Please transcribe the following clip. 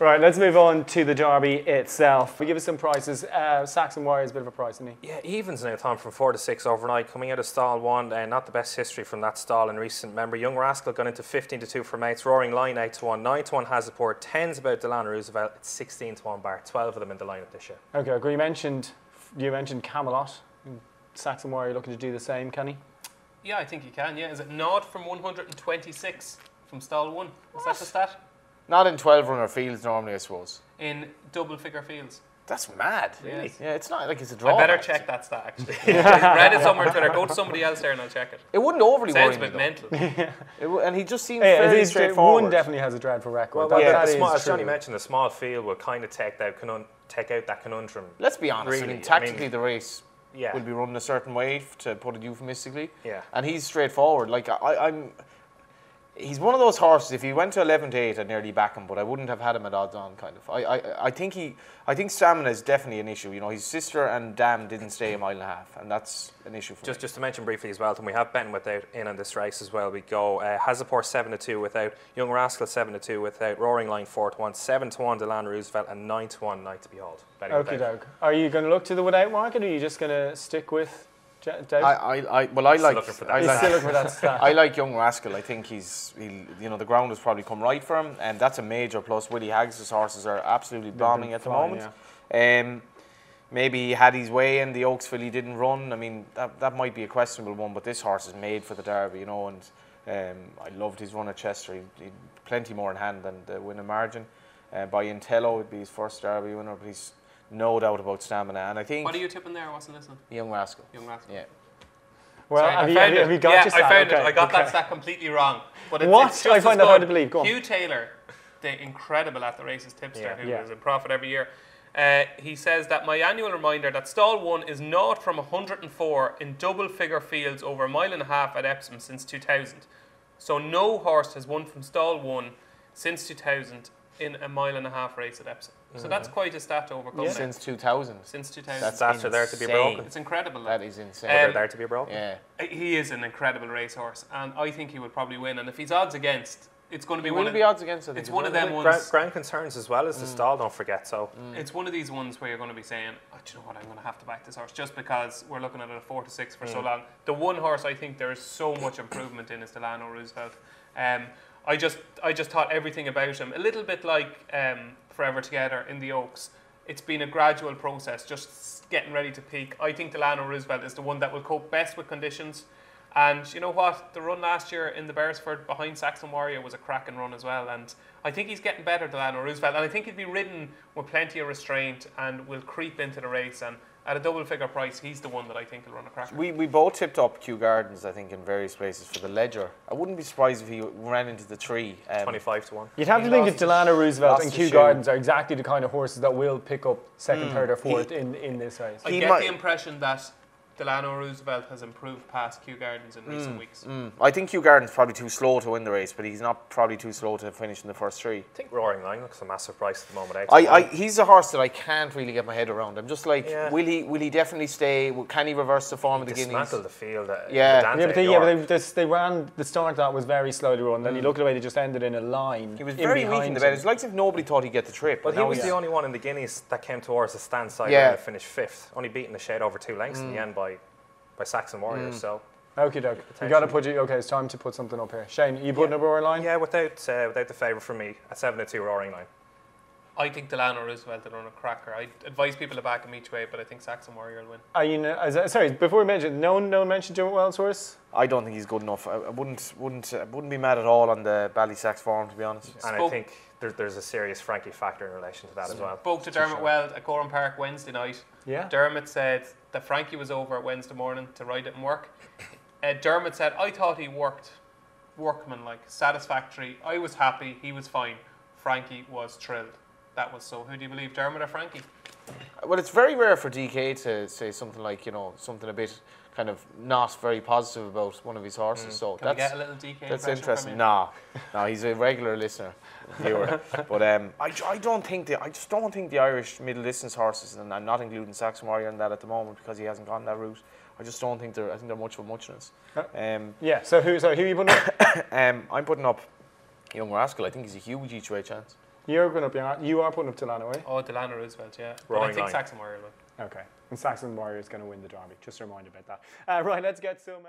Right, let's move on to the Derby itself. Give us some prices. Saxon Warrior is a bit of a price, isn't he? Yeah, evens now, Tom, from 4 to 6 overnight. Coming out of stall 1, not the best history from that stall in recent memory. Young Rascal gone into 15 to 2 for mates. Roaring Lion 8 to 1, 9 to 1 Hazaport, 10's about Delano Roosevelt. It's 16 to 1 bar. 12 of them in the lineup this year. Okay, you mentioned Camelot. Saxon Warrior looking to do the same, can he? Yeah, I think he can. Yeah, is it not from 126 from stall 1? Is that the stat? Not in 12-runner fields normally, I suppose. In double-figure fields. That's mad. Really? Yeah, it's not like it's a draw. I better check that stat, actually. I read it somewhere on Twitter. Go to somebody else there and I'll check it. It wouldn't overly worry me, Sounds a bit mental. And he just seems fairly straightforward. One definitely has a dreadful record. Well, as Johnny mentioned, the small field will kind of take out that conundrum. Let's be honest. Really. Tactically, the race will be run a certain way, to put it euphemistically. Yeah. And he's straightforward. Like he's one of those horses. If he went to 11 to 8, I'd nearly back him, but I wouldn't have had him at odds on. Kind of. I think stamina is definitely an issue. You know, his sister and Dam didn't stay a mile and a half, and that's an issue for me. Just to mention briefly as well, and we have Benton without in on this race as well. We go Hazaport 7 to 2 without, Young Rascal 7 to 2 without, Roaring Lion 4 to 1, 7 to 1 Delano Roosevelt, and 9 to 1 Night to Behold. Okie doke. Are you going to look to the without market, or are you just going to stick with? I like Young Rascal. I think the ground has probably come right for him, and that's a major plus. Willie Haggs' horses are absolutely bombing at the moment. Yeah. Maybe he had his way in the Oaks filly didn't run. I mean, that might be a questionable one, but this horse is made for the Derby, you know. And I loved his run at Chester. He had plenty more in hand than the winning margin. By Intello, would be his first Derby winner, but he's no doubt about stamina, and I think. What are you tipping there? I wasn't listening. Young Rascal. Young Rascal. Yeah. Well, have you got your stat? I found it. I got that stat completely wrong. But it's I find that hard to believe. Go on. Hugh Taylor, the incredible at the races tipster, who is in profit every year. He says that my annual reminder that stall 1 is not from 104 in double-figure fields over a mile and a half at Epsom since 2000. So no horse has won from stall 1 since 2000 in a mile and a half race at Epsom. So that's quite a stat to overcome. Since 2000. Since 2000. That's after there to be broken. It's incredible. That is insane. They're there to be broken. Yeah. He is an incredible racehorse, and I think he would probably win. And if he's odds against, it's going to be odds against. It's one of them ones. Ground concerns as well as the stall. Don't forget. So it's one of these ones where you're going to be saying, "Oh, do you know what? I'm going to have to back this horse just because we're looking at it a 4 to 6 for so long." The one horse I think there is so much improvement in is Delano Roosevelt. I just thought everything about him a little bit like Forever Together in the Oaks. It's been a gradual process, just getting ready to peak. I think Delano Roosevelt is the one that will cope best with conditions. And you know what? The run last year in the Beresford behind Saxon Warrior was a cracking run as well. And I think he's getting better, Delano Roosevelt. And I think he'll be ridden with plenty of restraint and will creep into the race. And at a double-figure price, he's the one that I think will run a cracker. We both tipped up Kew Gardens, I think, in various places for the Ledger. I wouldn't be surprised if he ran into the tree. 25 to 1. You'd have to think that Delano Roosevelt and Kew Gardens are exactly the kind of horses that will pick up second, third, or fourth in this race. I get the impression that Delano Roosevelt has improved past Kew Gardens in recent weeks. I think Kew Gardens probably too slow to win the race, but he's not probably too slow to finish in the first 3. I think Roaring Lion looks a massive price at the moment. He's a horse that I can't really get my head around. I'm just like, will he definitely stay? Can he reverse the form of the Guineas? Dismantle the field. They ran the start that was very slowly run. Then you look at the way they just ended in a line. He was very weak in the bed. It's like if nobody thought he'd get the trip. But he was the only one in the Guineas that came towards the stand side and finished 5th, only beating the shade over 2 lengths in the end by Saxon Warriors. So okie doke. You got to put it's time to put something up here. Shane, you putting up a Roaring Lion? Yeah, without the favourite for me at 7 to 2 Roaring Lion. I think Delano Roosevelt will run a cracker. I advise people to back him each way, but I think Saxon Warrior will win. Are you sorry, before we mention, no one mentioned Dermot Wells' horse? I don't think he's good enough. I wouldn't be mad at all on the Ballysax form, to be honest. And I think there's a serious Frankie factor in relation to that as well. Spoke to Dermot Weld at Coram Park Wednesday night. Yeah. Dermot said that Frankie was over at Wednesday morning to ride it and work. Dermot said, I thought he worked workmanlike, satisfactory. I was happy, he was fine. Frankie was thrilled. That was so. Who do you believe, Dermot or Frankie? Well, it's very rare for DK to say something like, something a bit kind of not very positive about one of his horses. So Can we get a little DK that's interesting. No, he's a regular listener, viewer. But I just don't think the Irish middle distance horses, and I'm not including Saxon Warrior in that at the moment because he hasn't gone that route. I just don't think I think they're much of a muchness. So who are you putting up? I'm putting up Young Rascal. I think he's a huge each way chance. You are putting up Delano, eh? Oh, Delano Roosevelt, yeah. But Roaring I think line. Saxon Warrior will. Okay. And Saxon Warrior is going to win the derby. Just a reminder about that. Right, let's get some...